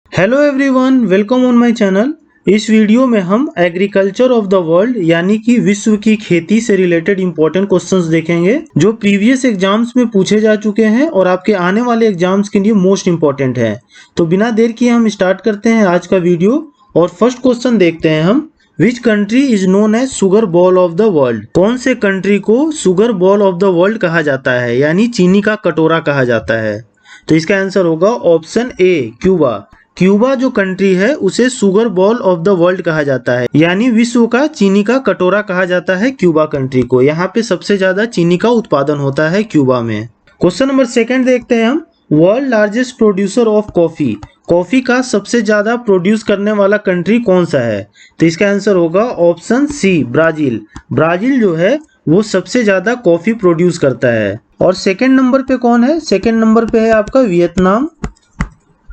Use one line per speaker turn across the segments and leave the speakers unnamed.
Hello everyone, welcome on my channel. इस video में हम एग्रीकल्चर ऑफ द वर्ल्ड यानी कि विश्व की खेती से रिलेटेड इंपॉर्टेंट क्वेश्चंस देखेंगे जो प्रीवियस एग्जाम्स में पूछे जा चुके हैं और आपके आने वाले एग्जाम्स के लिए मोस्ट इंपॉर्टेंट है। तो बिना देर किए हम स्टार्ट करते हैं आज का वीडियो और फर्स्ट क्वेश्चन देखते हैं हम। Which country is known as sugar bowl of the world? कौन से कंट्री को sugar bowl of the world कहा जाता है यानी चीनी का कटोरा कहा जाता है? तो इसका आंसर होगा ऑप्शन ए, क्यूबा। क्यूबा जो कंट्री है उसे sugar bowl of the world कहा जाता है यानी विश्व का चीनी का कटोरा कहा जाता है क्यूबा कंट्री को। यहाँ पे सबसे ज्यादा चीनी का उत्पादन होता है क्यूबा में। क्वेश्चन नंबर सेकंड देखते हैं हम। World largest producer of coffee, coffee का सबसे ज्यादा प्रोड्यूस करने वाला कंट्री कौन सा है? तो इसका आंसर होगा ऑप्शन सी, ब्राजील। ब्राजील जो है वो सबसे ज्यादा कॉफी प्रोड्यूस करता है। और सेकंड नंबर पे कौन है? सेकंड नंबर पे है आपका वियतनाम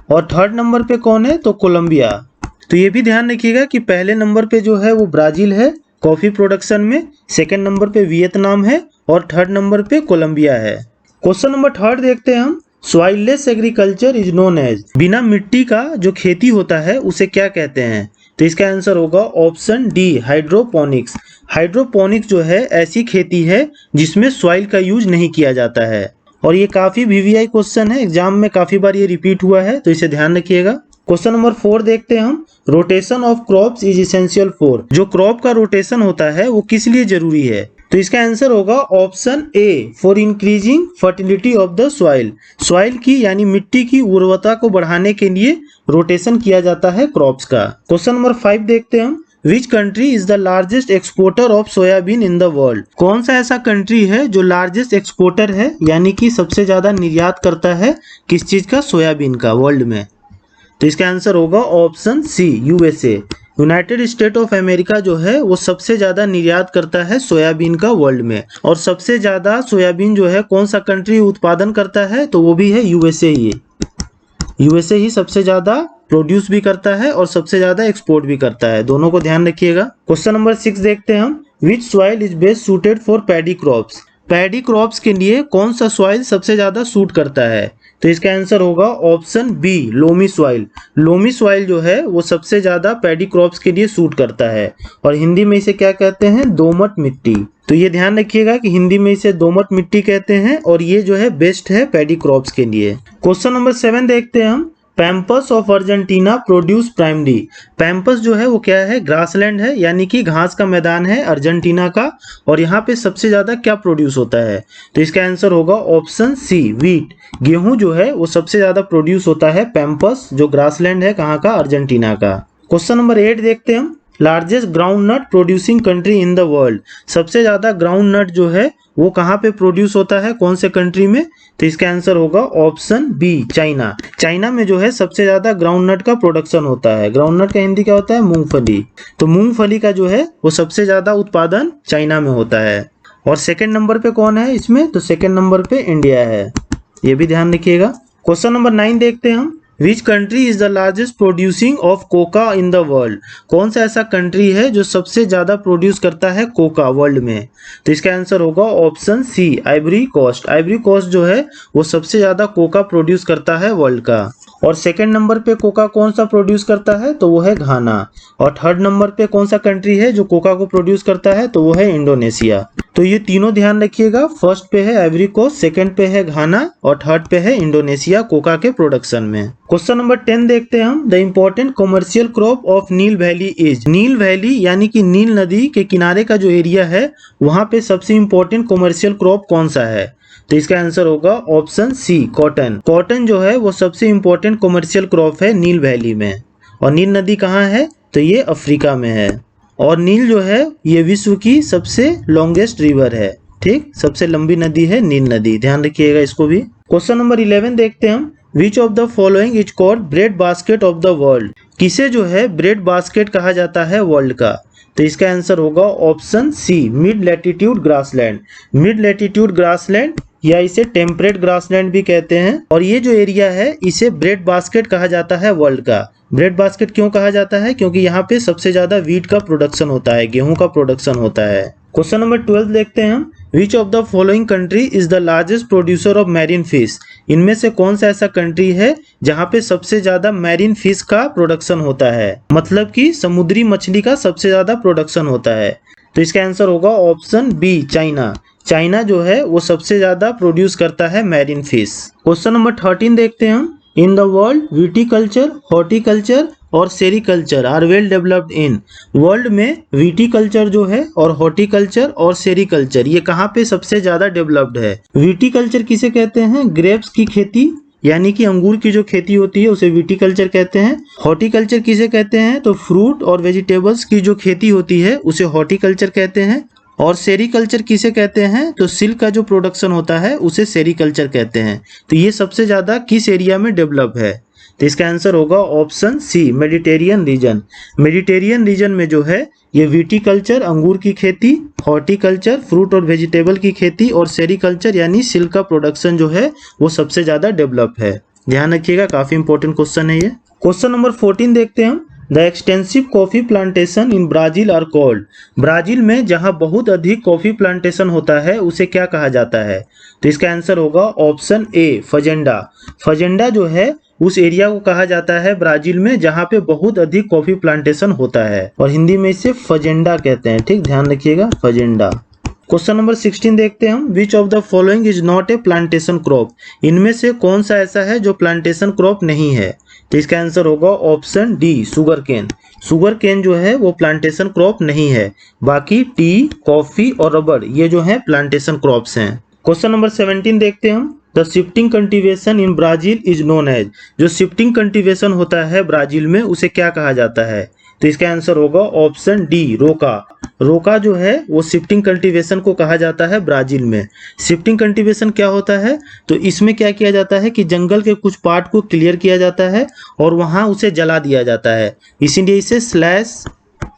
और थर्ड नंबर पे कौन है? तो कोलंबिया। तो ये भी ध्यान रखिएगा कि पहले नंबर पे जो है वो ब्राजील है कॉफी प्रोडक्शन में, सेकंड नंबर पे वियतनाम है और थर्ड नंबर पे कोलंबिया है। क्वेश्चन नंबर थर्ड देखते हैं हम। Soilless agriculture is known as, बिना मिट्टी का जो खेती होता है उसे क्या कहते हैं? तो इसका आंसर होगा ऑप्शन डी, हाइड्रोपोनिक्स। हाइड्रोपोनिक्स जो है ऐसी खेती है जिसमें सॉइल का यूज नहीं किया जाता है और ये काफी वीवीआई क्वेश्चन है, एग्जाम में काफी बार ये रिपीट हुआ है तो इसे ध्यान रखिएगा। क्वेश्चन नंबर 4 देखते हैं हम। Rotation of crops is essential for, जो क्रॉप का रोटेशन होता है वो किस लिए जरूरी है? तो इसका आंसर होगा option A, for increasing fertility of the soil. Soil की यानी मिट्टी की उर्वरता को बढ़ाने के लिए रोटेशन किया जाता है क्रॉप्स का। क्वेश्चन नंबर 5 देखते हैं हम। Which country is the largest exporter of soybean in the world? कौन सा ऐसा कंट्री है जो लार्जेस्ट एक्सपोर्टर है यानी कि सबसे ज्यादा निर्यात करता है किस चीज का? सोयाबीन का, वर्ल्ड में। तो इसका आंसर होगा option C, USA. United State of America जो है वो सबसे ज्यादा निर्यात करता है सोयाबीन का वर्ल्ड में। और सबसे ज्यादा सोयाबीन जो है कौन सा कंट्री उत्पादन करता है? तो वो भी है यूएसए ही। यूएसए ही सबसे ज्यादा प्रोड्यूस भी करता है और सबसे ज्यादा एक्सपोर्ट भी करता है, दोनों को ध्यान रखिएगा। क्वेश्चन नंबर 6 देखते हैं हम। विच soil is best suited for paddy crops? Paddy crops के लिए कौन सा सॉइल सबसे ज्यादा सूट करता है? तो इसका आंसर होगा option B, loamy soil. Loamy soil जो है वो सबसे ज्यादा पैडी क्रॉप्स के लिए सूट करता है और हिंदी में इसे क्या कहते हैं? दोमट मिट्टी। तो ये ध्यान रखिएगा कि हिंदी में इसे दोमट मिट्टी कहते हैं और ये जो है बेस्ट है पैडी क्रॉप्स के लिए। क्वेश्चन नंबर 7 देखते हैं हम। Pampas of Argentina produce primary. Pampas जो है वो क्या है? ग्रासलैंड है यानी कि घास का मैदान है अर्जेंटीना का। और यहाँ पे सबसे ज्यादा क्या प्रोड्यूस होता है? तो इसका आंसर होगा ऑप्शन सी, वीट। गेहूं जो है वो सबसे ज्यादा प्रोड्यूस होता है पैम्पस, जो ग्रासलैंड है कहाँ का? अर्जेंटीना का। क्वेश्चन नंबर 8 देखते हैं हम। Largest ground nut producing country in the world. सबसे ज्यादा ग्राउंड नट जो है वो कहाँ पे प्रोड्यूस होता है, कौन से कंट्री में? तो इसका आंसर होगा ऑप्शन बी, चाइना। चाइना में जो है सबसे ज्यादा ग्राउंड नट का प्रोडक्शन होता है। ग्राउंड नट का हिंदी क्या होता है? मूंगफली। तो मूंगफली का जो है वो सबसे ज्यादा उत्पादन चाइना में होता है। और सेकंड नंबर पे कौन है इसमें? तो सेकंड नंबर पे इंडिया है, ये भी ध्यान रखिएगा। क्वेश्चन नंबर 9 देखते हैं हम। Which country is the largest producing of Coca in the world? कौन सा ऐसा कंट्री है जो सबसे ज्यादा प्रोड्यूस करता है कोका वर्ल्ड में? तो इसका आंसर होगा option C, Ivory Coast. Ivory Coast जो है वो सबसे ज्यादा कोका प्रोड्यूस करता है वर्ल्ड का। और सेकंड नंबर पे कोका कौन सा प्रोड्यूस करता है? तो वो है घाना। और थर्ड नंबर पे कौन सा कंट्री है जो कोका को प्रोड्यूस करता है? तो वो है इंडोनेशिया। तो ये तीनों ध्यान रखिएगा, फर्स्ट पे है आइवरी कोस्ट, सेकंड पे है घाना और थर्ड पे है इंडोनेशिया कोका के प्रोडक्शन में। क्वेश्चन नंबर 10 देखते हैं हम। The important commercial crop of Nile valley is. Nile valley यानी कि नील नदी के किनारे का जो एरिया है वहां पे सबसे इम्पोर्टेंट कमर्शियल क्रॉप कौन सा है? तो इसका आंसर होगा ऑप्शन सी, कॉटन। कॉटन जो है वो सबसे इम्पोर्टेंट कमर्शियल क्रॉप है नील वैली में। और नील नदी कहाँ है? तो ये अफ्रीका में है। और नील जो है ये विश्व की सबसे लॉन्गेस्ट रिवर है, ठीक, सबसे लंबी नदी है नील नदी, ध्यान रखिएगा इसको भी। क्वेश्चन नंबर 11 देखते हैं हम। Which of the following is called bread basket of the world? किसे जो है ब्रेड बास्केट कहा जाता है वर्ल्ड का? तो इसका आंसर होगा option C, mid latitude grassland. Mid latitude grassland या इसे टेम्परेट ग्रासलैंड भी कहते हैं। और ये जो एरिया है इसे ब्रेड बास्केट कहा जाता है वर्ल्ड का। ब्रेड बास्केट क्यों कहा जाता है? क्योंकि यहाँ पे सबसे ज्यादा वीट का प्रोडक्शन होता है, गेहूं का प्रोडक्शन होता है। क्वेश्चन नंबर 12 देखते हैं हम। Which of the following country is the largest producer of marine fish. इनमें से कौन सा ऐसा कंट्री है जहां पे सबसे ज्यादा मैरीन फिश का प्रोडक्शन होता है, मतलब कि समुद्री मछली का सबसे ज्यादा प्रोडक्शन होता है। तो इसका आंसर होगा ऑप्शन बी, चाइना। चाइना जो है वो सबसे ज्यादा प्रोड्यूस करता है मैरीन फिश। क्वेश्चन नंबर 13 देखते हैं हम। In the world viticulture, horticulture और sericulture are well developed in. World में विटीकल्चर जो है और हॉर्टिकल्चर और सेरीकल्चर ये कहाँ पे सबसे ज्यादा डेवलप्ड है। विटीकल्चर किसे कहते हैं? ग्रेप्स की खेती यानी कि अंगूर की जो खेती होती है उसे विटीकल्चर कहते हैं। हॉर्टिकल्चर किसे कहते हैं? तो फ्रूट और वेजिटेबल्स की जो खेती होती है उसे हॉर्टिकल्चर कहते हैं। और सेरीकल्चर किसे कहते हैं? तो सिल्क का जो प्रोडक्शन होता है उसे सेरीकल्चर कहते हैं। तो ये सबसे ज्यादा किस एरिया में डेवलप है? तो इसका आंसर होगा option C, Mediterranean region. Mediterranean region में जो है ये विटीकल्चर अंगूर की खेती, हॉर्टिकल्चर फ्रूट और वेजिटेबल की खेती और सेरीकल्चर यानी सिल्क का प्रोडक्शन जो है वो सबसे ज्यादा डेवलप है। ध्यान रखिएगा, काफी इंपॉर्टेंट क्वेश्चन है ये। क्वेश्चन नंबर 14 देखते हैं हम। The extensive coffee plantation in Brazil are called. Brazil में जहां बहुत अधिक कॉफी प्लांटेशन होता है उसे क्या कहा जाता है? तो इसका आंसर होगा ऑप्शन ए, फजेंडा। फजेंडा जो है उस एरिया को कहा जाता है ब्राजील में जहां पे बहुत अधिक कॉफी प्लांटेशन होता है और हिंदी में इसे फजेंडा कहते हैं। ठीक, ध्यान रखिएगा, फजेंडा। क्वेश्चन नंबर 16 देखते हैं हम। Which of the following is not a plantation crop. इनमें से कौन सा ऐसा है जो प्लांटेशन क्रॉप नहीं है? तो इसका आंसर होगा option D, sugar cane. Sugar cane जो है वो प्लांटेशन क्रॉप नहीं है, बाकी टी, कॉफी और रबर ये जो है प्लांटेशन क्रॉप्स हैं। क्वेश्चन नंबर 17 देखते हैं हम। The shifting cultivation in Brazil is known as. जो शिफ्टिंग कल्टीवेशन होता है ब्राजील में उसे क्या कहा जाता है? तो इसका आंसर होगा ऑप्शन डी, रोका। रोका जो है वो शिफ्टिंग कल्टीवेशन को कहा जाता है ब्राजील में। शिफ्टिंग कल्टीवेशन क्या होता है? तो इसमें क्या किया जाता है कि जंगल के कुछ पार्ट को क्लियर किया जाता है और वहां उसे जला दिया जाता है, इसीलिए इसे स्लैश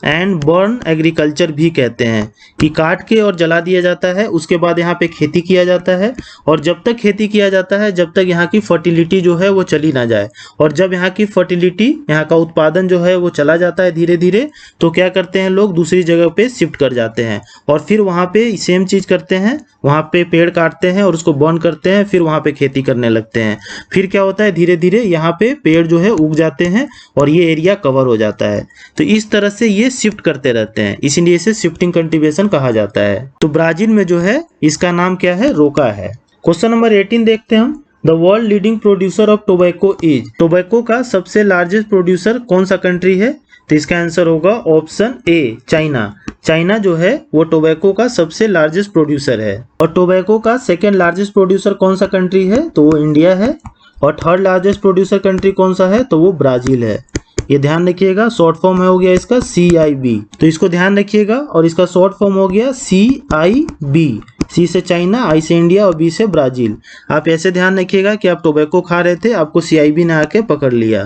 एंड बर्न एग्रीकल्चर भी कहते हैं कि काट के और जला दिया जाता है, उसके बाद यहाँ पे खेती किया जाता है और जब तक खेती किया जाता है जब तक यहाँ की फर्टिलिटी जो है वो चली ना जाए, और जब यहाँ की फर्टिलिटी, यहाँ का उत्पादन जो है वो चला जाता है धीरे धीरे, तो क्या करते हैं लोग दूसरी जगह पे शिफ्ट कर जाते हैं और फिर वहाँ पे सेम चीज करते हैं, वहाँ पे पेड़ काटते हैं और उसको बर्न करते हैं, फिर वहाँ पे खेती करने लगते हैं। फिर क्या होता है, धीरे धीरे यहाँ पे पेड़ जो है उग जाते हैं और ये एरिया कवर हो जाता है। तो इस तरह से ये शिफ्ट करते रहते हैं, इसीलिए इसे शिफ्टिंग कल्टीवेशन कहा जाता है। तो ब्राजील में जो है इसका नाम क्या है? रोका है। क्वेश्चन नंबर 18 देखते हैं हम। The world leading producer of tobacco is. Tobacco का सबसे लार्जेस्ट प्रोड्यूसर कौन सा कंट्री है? तो इसका आंसर होगा ऑप्शन ए, चाइना। चाइना जो है वो टोबैको का सबसे लार्जेस्ट प्रोड्यूसर है। और टोबैको का सेकेंड लार्जेस्ट प्रोड्यूसर कौन सा कंट्री है? तो वो इंडिया है। और थर्ड लार्जेस्ट प्रोड्यूसर कंट्री कौन सा है? तो वो ब्राजील है। ये ध्यान रखिएगा, शॉर्ट फॉर्म हो गया इसका CIB, तो इसको ध्यान रखिएगा। और इसका शॉर्ट फॉर्म हो गया CIB, C से चाइना, I से इंडिया और B से ब्राजील। आप ऐसे ध्यान रखिएगा कि आप टोबैको खा रहे थे, आपको CIB ने आके पकड़ लिया।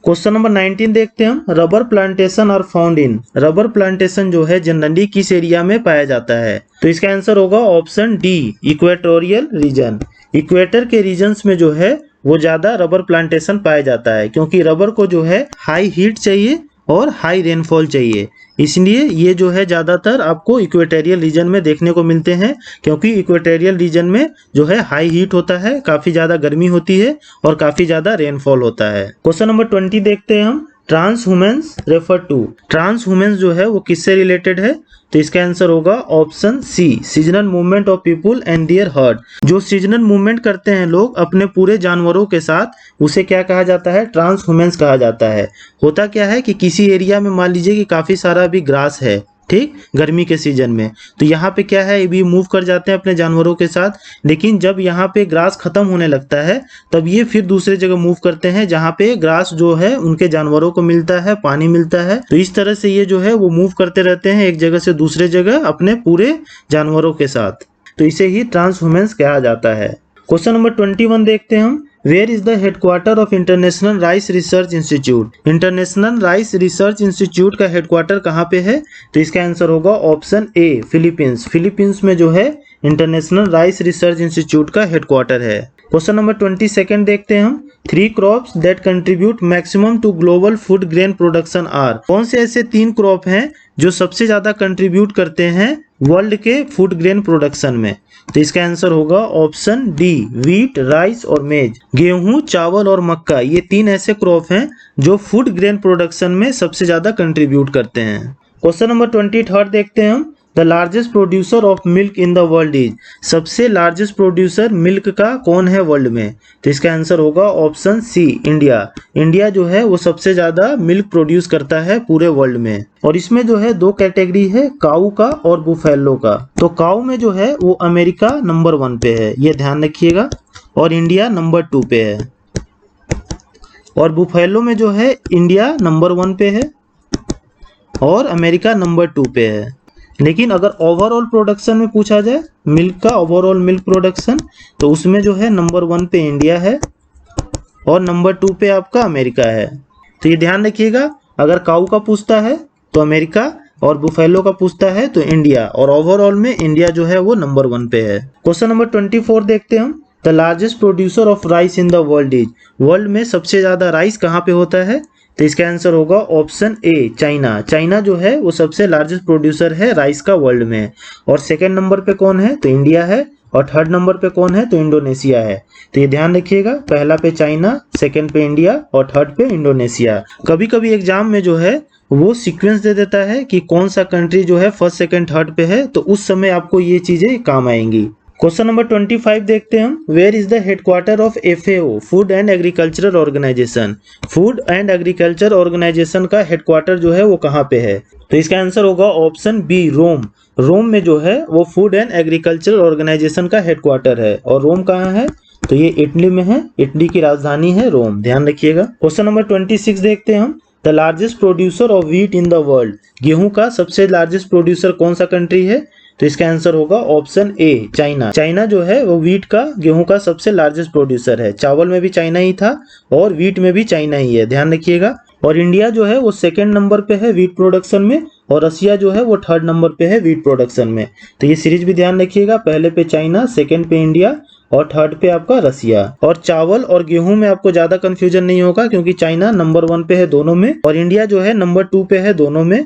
क्वेश्चन नंबर 19 देखते हैं हम। Rubber plantation are found in. Rubber plantation जो है जनरली किस एरिया में पाया जाता है? तो इसका आंसर होगा option D, equatorial region. Equator के रीजन्स में जो है वो ज्यादा रबर प्लांटेशन पाया जाता है, क्योंकि रबर को जो है हाई हीट चाहिए और हाई रेनफॉल चाहिए, इसलिए ये जो है ज्यादातर आपको इक्वेटोरियल रीजन में देखने को मिलते हैं, क्योंकि इक्वेटोरियल रीजन में जो है हाई हीट होता है, काफी ज्यादा गर्मी होती है और काफी ज्यादा रेनफॉल होता है। क्वेश्चन नंबर 20 देखते हैं हम। ट्रांसह्यूमेंस रेफर टू। ट्रांसह्यूमेंस जो है वो किससे रिलेटेड है? तो इसका आंसर होगा option C, seasonal movement of people and their herd. जो सीजनल मूवमेंट करते हैं लोग अपने पूरे जानवरों के साथ, उसे क्या कहा जाता है? ट्रांसह्यूमेंस कहा जाता है। होता क्या है कि किसी एरिया में मान लीजिए कि काफी सारा अभी ग्रास है, ठीक, गर्मी के सीजन में, तो यहाँ पे क्या है, ये भी मूव कर जाते हैं अपने जानवरों के साथ, लेकिन जब यहाँ पे ग्रास खत्म होने लगता है तब ये फिर दूसरे जगह मूव करते हैं जहाँ पे ग्रास जो है उनके जानवरों को मिलता है, पानी मिलता है। तो इस तरह से ये जो है वो मूव करते रहते हैं एक जगह से दूसरे जगह अपने पूरे जानवरों के साथ, तो इसे ही ट्रांसह्यूमेंस कहा जाता है। क्वेश्चन नंबर 21 देखते हैं हम। Where is the headquarter of International Rice Research Institute. International Rice Research Institute का हेडक्वार्टर कहाँ पे है? तो इसका आंसर होगा ऑप्शन ए, फिलीपींस। फिलीपींस में जो है इंटरनेशनल राइस रिसर्च इंस्टीट्यूट का हेडक्वार्टर है। क्वेश्चन नंबर 22 देखते हैं हम। 3 crops that contribute maximum to global food grain production are. कौन से ऐसे 3 क्रॉप हैं जो सबसे ज्यादा कंट्रीब्यूट करते हैं वर्ल्ड के फूड ग्रेन प्रोडक्शन में? तो इसका आंसर होगा ऑप्शन डी, वीट, राइस और मेज। गेहूं, चावल और मक्का ये 3 ऐसे क्रॉप हैं जो फूड ग्रेन प्रोडक्शन में सबसे ज्यादा कंट्रीब्यूट करते हैं। क्वेश्चन नंबर 23 देखते हैं हम। The largest producer of milk in the world is? सबसे लार्जेस्ट प्रोड्यूसर मिल्क का कौन है वर्ल्ड में? तो इसका आंसर होगा ऑप्शन सी, इंडिया। इंडिया जो है वो सबसे ज्यादा मिल्क प्रोड्यूस करता है पूरे वर्ल्ड में। और इसमें जो है 2 कैटेगरी है, काऊ का और बुफेलो का। तो काऊ में जो है वो अमेरिका नंबर 1 पे है, ये ध्यान रखिएगा, और इंडिया नंबर 2 पे है। और बुफेलो में जो है इंडिया नंबर 1 पे है और अमेरिका नंबर 2 पे है। लेकिन अगर ओवरऑल प्रोडक्शन में पूछा जाए मिल्क का, ओवरऑल मिल्क प्रोडक्शन, तो उसमें जो है नंबर 1 पे इंडिया है और नंबर 2 पे आपका अमेरिका है। तो ये ध्यान रखिएगा, अगर काऊ का पूछता है तो अमेरिका और बुफेलो का पूछता है तो इंडिया, और ओवरऑल में इंडिया जो है वो नंबर 1 पे है। क्वेश्चन नंबर 24 देखते हैं हम। The largest producer of rice in the world is? World में सबसे ज्यादा राइस कहाँ पे होता है? तो इसका आंसर होगा ऑप्शन ए, चाइना। चाइना जो है वो सबसे लार्जेस्ट प्रोड्यूसर है राइस का वर्ल्ड में। और सेकंड नंबर पे कौन है? तो इंडिया है। और थर्ड नंबर पे कौन है? तो इंडोनेशिया है। तो ये ध्यान रखिएगा, पहला पे चाइना, सेकंड पे इंडिया और थर्ड पे इंडोनेशिया। कभी कभी एग्जाम में जो है वो सीक्वेंस दे देता है कि कौन सा कंट्री जो है फर्स्ट, सेकंड, थर्ड पे है, तो उस समय आपको ये चीजें काम आएंगी। क्वेश्चन नंबर 25 देखते हैं हम। Where is the headquarter of FAO, Food and Agriculture Organisation? Food and Agriculture Organisation का हेडक्वार्टर जो है वो कहाँ पे है? तो इसका आंसर होगा ऑप्शन बी, रोम। रोम में जो है वो फूड एंड एग्रीकल्चर ऑर्गेनाइजेशन का हेडक्वार्टर है। और रोम कहाँ है? तो ये इटली में है, इटली की राजधानी है रोम, ध्यान रखिएगा। क्वेश्चन नंबर 26 देखते हैं हम। The largest producer of wheat in the world? गेहूं का सबसे लार्जेस्ट प्रोड्यूसर कौन सा कंट्री है? तो इसका आंसर होगा ऑप्शन ए, चाइना। चाइना जो है वो व्हीट का, गेहूं का सबसे लार्जेस्ट प्रोड्यूसर है। चावल में भी चाइना ही था और व्हीट में भी चाइना ही है, ध्यान रखिएगा। और इंडिया जो है वो सेकंड नंबर पे है व्हीट प्रोडक्शन में, और रसिया जो है वो थर्ड नंबर पे है व्हीट प्रोडक्शन में। तो ये सीरीज भी ध्यान रखिएगा, पहले पे चाइना, सेकंड पे इंडिया और थर्ड पे आपका रसिया। और चावल और गेहूं में आपको ज्यादा कंफ्यूजन नहीं होगा, क्योंकि चाइना नंबर 1 पे है दोनों में और इंडिया जो है नंबर 2 पे है दोनों में।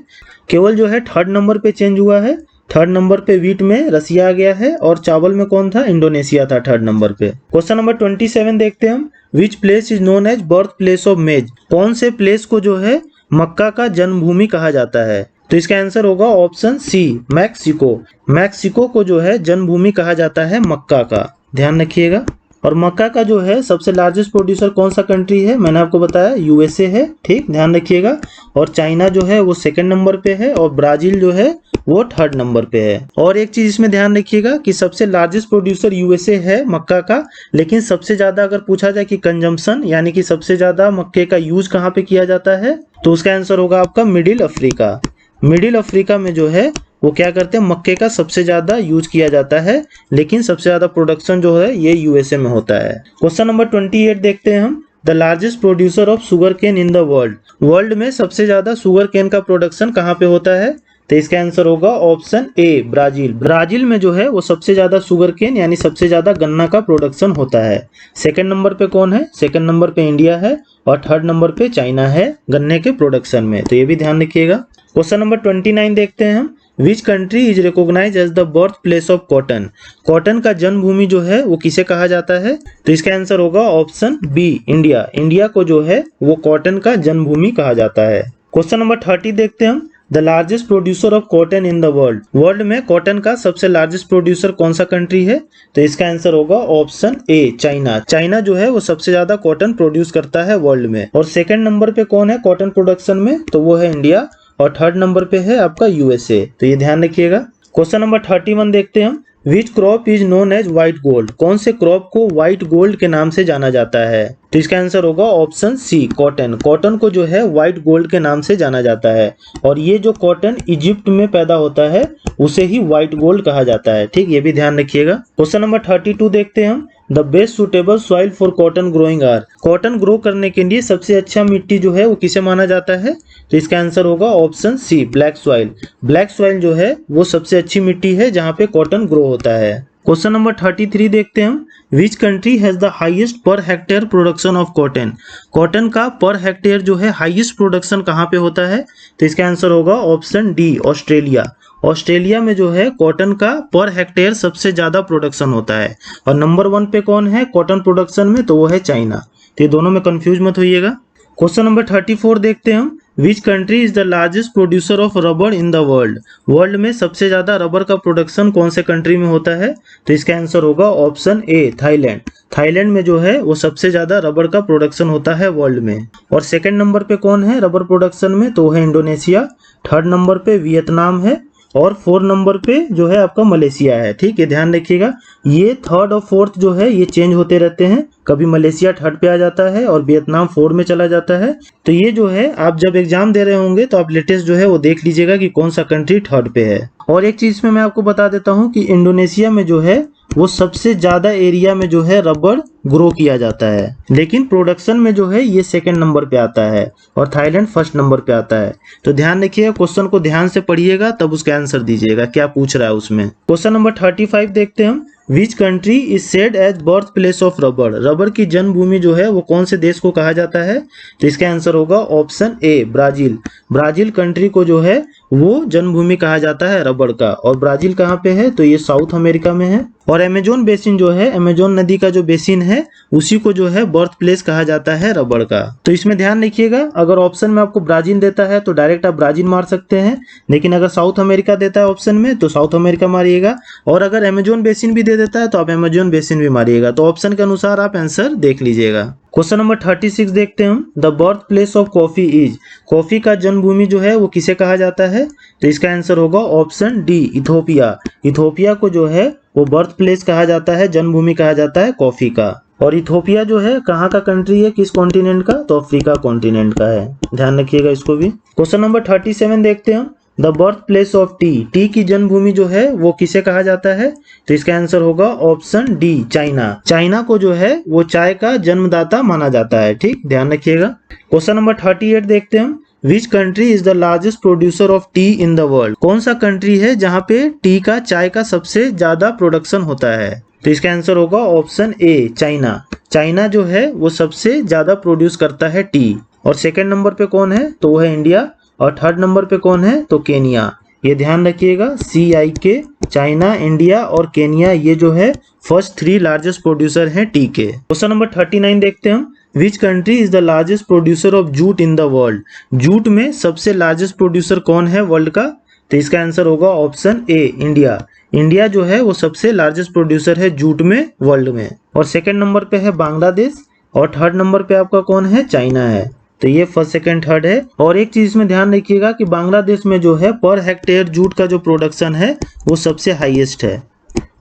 केवल जो है थर्ड नंबर पे चेंज हुआ है, थर्ड नंबर पे व्हीट में रसिया आ गया है और चावल में कौन था? इंडोनेशिया था थर्ड नंबर पे। क्वेश्चन नंबर 27 देखते हैं हम। Which place is known as birth place of maize? कौन से प्लेस को जो है मक्का का जन्मभूमि कहा जाता है? तो इसका आंसर होगा ऑप्शन सी, मैक्सिको। मैक्सिको को जो है जन्मभूमि कहा जाता है मक्का का, ध्यान रखिएगा। और मक्का का जो है सबसे लार्जेस्ट प्रोड्यूसर कौन सा कंट्री है? मैंने आपको बताया USA है, ठीक, ध्यान रखिएगा। और चाइना जो है वो सेकंड नंबर पे है और ब्राजील जो है वो थर्ड नंबर पे है। और एक चीज इसमें ध्यान रखिएगा कि सबसे लार्जेस्ट प्रोड्यूसर USA है मक्का का, लेकिन सबसे ज्यादा अगर पूछा जाए कि कंजम्पशन यानी कि सबसे ज्यादा मक्के का यूज कहाँ पे किया जाता है, तो उसका आंसर होगा आपका मिडिल अफ्रीका। मिडिल अफ्रीका में जो है वो क्या करते हैं, मक्के का सबसे ज्यादा यूज किया जाता है, लेकिन सबसे ज्यादा प्रोडक्शन जो है ये USA में होता है। क्वेश्चन नंबर 28 देखते हैं हम। The largest producer of sugar cane in the world? World में सबसे ज्यादा शुगर केन का प्रोडक्शन कहाँ पे होता है? तो इसका आंसर होगा ऑप्शन ए, ब्राजील। ब्राजील में जो है वो सबसे ज्यादा शुगर केन यानी सबसे ज्यादा गन्ना का प्रोडक्शन होता है। सेकंड नंबर पे कौन है? सेकंड नंबर पे इंडिया है और थर्ड नंबर पे चाइना है गन्ने के प्रोडक्शन में, तो ये भी ध्यान रखिएगा। क्वेश्चन नंबर 29 देखते हैं हम। Which country is recognise as the birth place of cotton? Cotton का जन्मभूमि जो है वो किसे कहा जाता है? तो इसका आंसर होगा ऑप्शन बी, इंडिया। इंडिया को जो है वो कॉटन का जन्मभूमि कहा जाता है। क्वेश्चन नंबर 30 देखते हैं हम। The largest producer of cotton in the world? World में कॉटन का सबसे लार्जेस्ट प्रोड्यूसर कौन सा कंट्री है? तो इसका आंसर होगा ऑप्शन ए, चाइना। चाइना जो है वो सबसे ज्यादा कॉटन प्रोड्यूस करता है वर्ल्ड में। और सेकंड नंबर पे कौन है कॉटन प्रोडक्शन में? तो वो है इंडिया और थर्ड नंबर पे है आपका USA, तो ये ध्यान रखिएगा। क्वेश्चन नंबर 31 देखते हैं हम। Which crop is known as white gold? कौन से क्रॉप को व्हाइट गोल्ड के नाम से जाना जाता है? तो इसका आंसर होगा ऑप्शन सी, कॉटन। कॉटन को जो है व्हाइट गोल्ड के नाम से जाना जाता है और ये जो कॉटन इजिप्ट में पैदा होता है उसे ही व्हाइट गोल्ड कहा जाता है, ठीक, ये भी ध्यान रखिएगा। क्वेश्चन नंबर 32 देखते हैं हम। The best suitable soil for cotton growing are? Cotton grow करने के लिए सबसे अच्छा मिट्टी जो है वो किसे माना जाता है? तो इसका आंसर होगा option C, black soil. Black soil जो है वो सबसे अच्छी मिट्टी है जहाँ पे कॉटन ग्रो होता है। क्वेश्चन नंबर 33 देखते हैं हम। Which country has the highest per hectare production of cotton. Cotton का पर हेक्टेयर जो है हाईएस्ट प्रोडक्शन कहाँ पे होता है? तो इसका आंसर होगा ऑप्शन डी, ऑस्ट्रेलिया। ऑस्ट्रेलिया में जो है कॉटन का पर हेक्टेयर सबसे ज्यादा प्रोडक्शन होता है। और नंबर 1 पे कौन है कॉटन प्रोडक्शन में? तो वो है चाइना। तो ये दोनों में कंफ्यूज मत होइएगा। क्वेश्चन नंबर 34 देखते हैं हम। Which country is the largest producer of rubber in the world. World में सबसे ज्यादा रबर का प्रोडक्शन कौन से कंट्री में होता है? तो इसका आंसर होगा ऑप्शन ए, थाईलैंड। थाईलैंड में जो है वो सबसे ज्यादा रबर का प्रोडक्शन होता है वर्ल्ड में। और सेकंड नंबर पे कौन है रबर प्रोडक्शन में? तो है इंडोनेशिया। थर्ड नंबर पे वियतनाम है और 4 नंबर पे जो है आपका मलेशिया है। ठीक है, ध्यान रखिएगा। ये थर्ड और फोर्थ जो है ये चेंज होते रहते हैं, कभी मलेशिया थर्ड पे आ जाता है और वियतनाम 4 में चला जाता है। तो ये जो है आप जब एग्जाम दे रहे होंगे तो आप लेटेस्ट जो है वो देख लीजिएगा कि कौन सा कंट्री थर्ड पे है। और एक चीज में मैं आपको बता देता हूँ कि इंडोनेशिया में जो है वो सबसे ज्यादा एरिया में जो है रबर ग्रो किया जाता है, लेकिन प्रोडक्शन में जो है ये सेकंड नंबर पे आता है और थाईलैंड फर्स्ट नंबर पे आता है। तो ध्यान रखिएगा, क्वेश्चन को ध्यान से पढ़िएगा तब उसका आंसर दीजिएगा क्या पूछ रहा है उसमें। क्वेश्चन नंबर 35 देखते हैं हम। Which country is said as birth place of rubber. Rubber की जन्मभूमि जो है वो कौन से देश को कहा जाता है? तो इसका आंसर होगा option A, Brazil. Brazil country को जो है वो जन्मभूमि कहा जाता है रबर का। और ब्राजील कहाँ पे है? तो ये साउथ अमेरिका में है। और अमेजोन बेसिन जो है, अमेजोन नदी का जो बेसिन है उसी को जो है बर्थ प्लेस कहा जाता है रबर का। तो इसमें ध्यान रखिएगा, अगर ऑप्शन में आपको ब्राजील देता है तो डायरेक्ट आप ब्राजील मार सकते हैं, लेकिन अगर साउथ अमेरिका देता है ऑप्शन में तो साउथ अमेरिका मारिएगा। और अगर अमेजोन बेसिन भी दे देता है तो आप अमेजोन बेसिन भी मारिएगा। तो ऑप्शन के अनुसार आप आंसर देख लीजिएगा। क्वेश्चन नंबर 36 देखते हैं हम। The birth place of coffee is. Coffee का जन्मभूमि जो है वो किसे कहा जाता है? तो इसका आंसर होगा ऑप्शन डी, इथोपिया। इथोपिया को जो है वो बर्थ प्लेस कहा जाता है, जन्मभूमि कहा जाता है कॉफी का। और इथोपिया जो है कहाँ का कंट्री है, किस कॉन्टिनेंट का? तो अफ्रीका कॉन्टिनेंट का है, ध्यान रखिएगा इसको भी। क्वेश्चन नंबर 37 देखते हैं हम। The birth place of T. T की जन्मभूमि जो है वो किसे कहा जाता है? तो इसका आंसर होगा ऑप्शन डी, चाइना। चाइना को जो है वो चाय का जन्मदाता माना जाता है। ठीक, ध्यान रखिएगा। क्वेश्चन नंबर 38 देखते हैं हम। Which country is the largest producer of T in the world. कौन सा कंट्री है जहाँ पे टी का, चाय का सबसे ज्यादा प्रोडक्शन होता है? तो इसका आंसर होगा ऑप्शन ए, चाइना। चाइना जो है वो सबसे ज्यादा प्रोड्यूस करता है टी। और सेकंड नंबर पे कौन है? तो वो है इंडिया। और थर्ड नंबर पे कौन है? तो केनिया। ये ध्यान रखिएगा, CIK, चाइना, इंडिया और केनिया, ये जो है फर्स्ट 3 लार्जेस्ट प्रोड्यूसर हैं टी के। क्वेश्चन नंबर 39 देखते हैं हम। Which country is the largest producer of jute in the world. Jute में सबसे लार्जेस्ट प्रोड्यूसर कौन है वर्ल्ड का? तो इसका आंसर होगा ऑप्शन ए, इंडिया। इंडिया जो है वो सबसे लार्जेस्ट प्रोड्यूसर है जूट में वर्ल्ड में। और सेकंड नंबर पे है बांग्लादेश और थर्ड नंबर पे आपका कौन है? चाइना है। तो ये फर्स्ट, सेकंड, थर्ड है। और एक चीज में ध्यान रखिएगा कि बांग्लादेश में जो है पर हेक्टेयर जूट का जो प्रोडक्शन है वो सबसे हाईएस्ट है।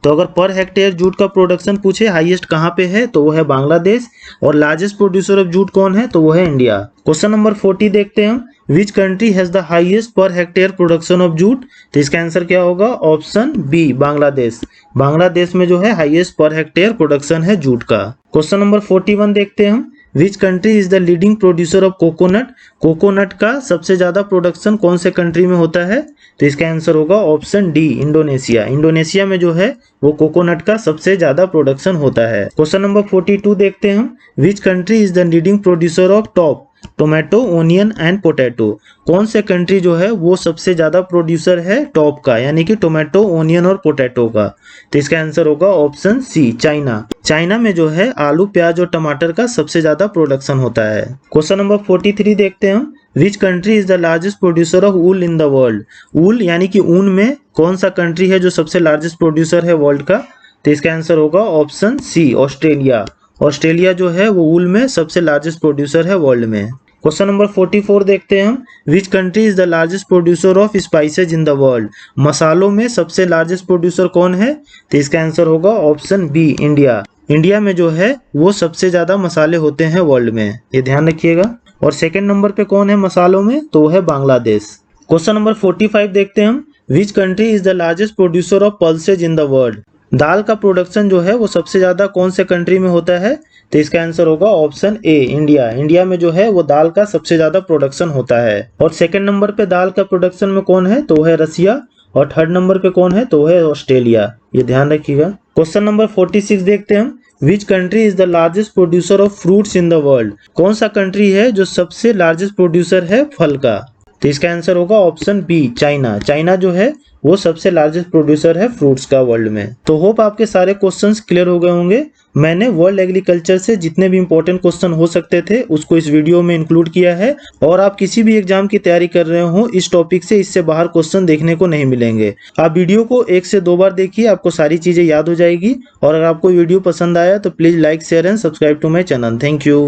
तो अगर पर हेक्टेयर जूट का प्रोडक्शन पूछे हाईएस्ट कहाँ पे है तो वो है बांग्लादेश। और लार्जेस्ट प्रोड्यूसर ऑफ जूट कौन है? तो वो है इंडिया। क्वेश्चन नंबर 40 देखते हैं हम। Which country has the highest per hectare production of jute. तो इसका आंसर क्या होगा? Option B, Bangladesh. बांग्लादेश में जो है हाईएस्ट पर हेक्टेयर प्रोडक्शन है जूट का। क्वेश्चन नंबर 41 देखते हैं हम। Which country is the leading producer of coconut. Coconut का सबसे ज्यादा प्रोडक्शन कौन से कंट्री में होता है? तो इसका आंसर होगा ऑप्शन डी, इंडोनेशिया। इंडोनेशिया में जो है वो कोकोनट का सबसे ज्यादा प्रोडक्शन होता है। क्वेश्चन नंबर 42 देखते हैं हम। Which country is the leading producer of top, tomato, onion and potato. कौन से कंट्री जो है वो सबसे ज्यादा प्रोड्यूसर है टॉप का, यानी कि टोमेटो, ओनियन और पोटैटो का? तो इसका आंसर होगा ऑप्शन सी, चाइना। चाइना में जो है आलू, प्याज और टमाटर का सबसे ज्यादा प्रोडक्शन होता है। क्वेश्चन नंबर 43 देखते हैं हम। Which country is the largest producer of wool in the world. Wool यानी कि ऊन में कौन सा कंट्री है जो सबसे लार्जेस्ट प्रोड्यूसर है वर्ल्ड का? तो इसका आंसर होगा ऑप्शन सी, ऑस्ट्रेलिया। ऑस्ट्रेलिया जो है वो वूल में सबसे लार्जेस्ट प्रोड्यूसर है वर्ल्ड में। क्वेश्चन नंबर 44 देखते हैं हम। Which country is the largest producer of spices in the world. मसालों में सबसे लार्जेस्ट प्रोड्यूसर कौन है? तो इसका आंसर होगा ऑप्शन बी, इंडिया। इंडिया में जो है वो सबसे ज्यादा मसाले होते हैं वर्ल्ड में, ये ध्यान रखिएगा। और सेकंड नंबर पे कौन है मसालों में? तो है बांग्लादेश। क्वेश्चन नंबर 45 देखते हैं हम। Which country is the largest producer of pulses in the world. दाल का प्रोडक्शन जो है वो सबसे ज्यादा कौन से कंट्री में होता है? तो इसका आंसर होगा ऑप्शन ए, इंडिया। इंडिया में जो है वो दाल का सबसे ज्यादा प्रोडक्शन होता है। और सेकंड नंबर पे दाल का प्रोडक्शन में कौन है? तो है रसिया। और थर्ड नंबर पे कौन है? तो है ऑस्ट्रेलिया, ये ध्यान रखिएगा। क्वेश्चन नंबर 46 देखते हैं हम। Which country is the largest producer of fruits in the world? कौन सा कंट्री है जो सबसे लार्जेस्ट प्रोड्यूसर है फल का? तो इसका आंसर होगा ऑप्शन बी, चाइना। चाइना जो है वो सबसे लार्जेस्ट प्रोड्यूसर है फ्रूट्स का वर्ल्ड में। तो होप आपके सारे क्वेश्चंस क्लियर हो गए होंगे। मैंने वर्ल्ड एग्रीकल्चर से जितने भी इंपॉर्टेंट क्वेश्चन हो सकते थे उसको इस वीडियो में इंक्लूड किया है, और आप किसी भी एग्जाम की तैयारी कर रहे हो इस टॉपिक से इससे बाहर क्वेश्चन देखने को नहीं मिलेंगे। आप वीडियो को 1 से 2 बार देखिए, आपको सारी चीजें याद हो जाएगी। और अगर आपको वीडियो पसंद आया तो please like, share and subscribe to my channel. Thank you.